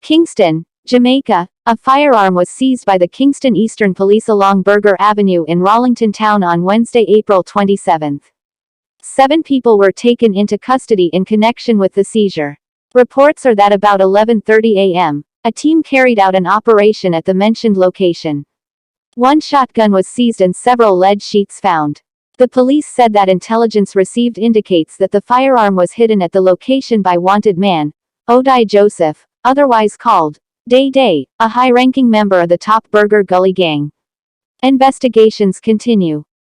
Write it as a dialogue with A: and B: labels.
A: Kingston, Jamaica, a firearm was seized by the Kingston Eastern Police along Burgher Avenue in Rollington Town on Wednesday, April 27. 7 people were taken into custody in connection with the seizure. Reports are that about 11:30 a.m., a team carried out an operation at the mentioned location. One shotgun was seized and several lead sheets found. The police said that intelligence received indicates that the firearm was hidden at the location by wanted man, Odai Joseph, otherwise called Dae Dae, a high-ranking member of the top Burgher Gully Gang. Investigations continue.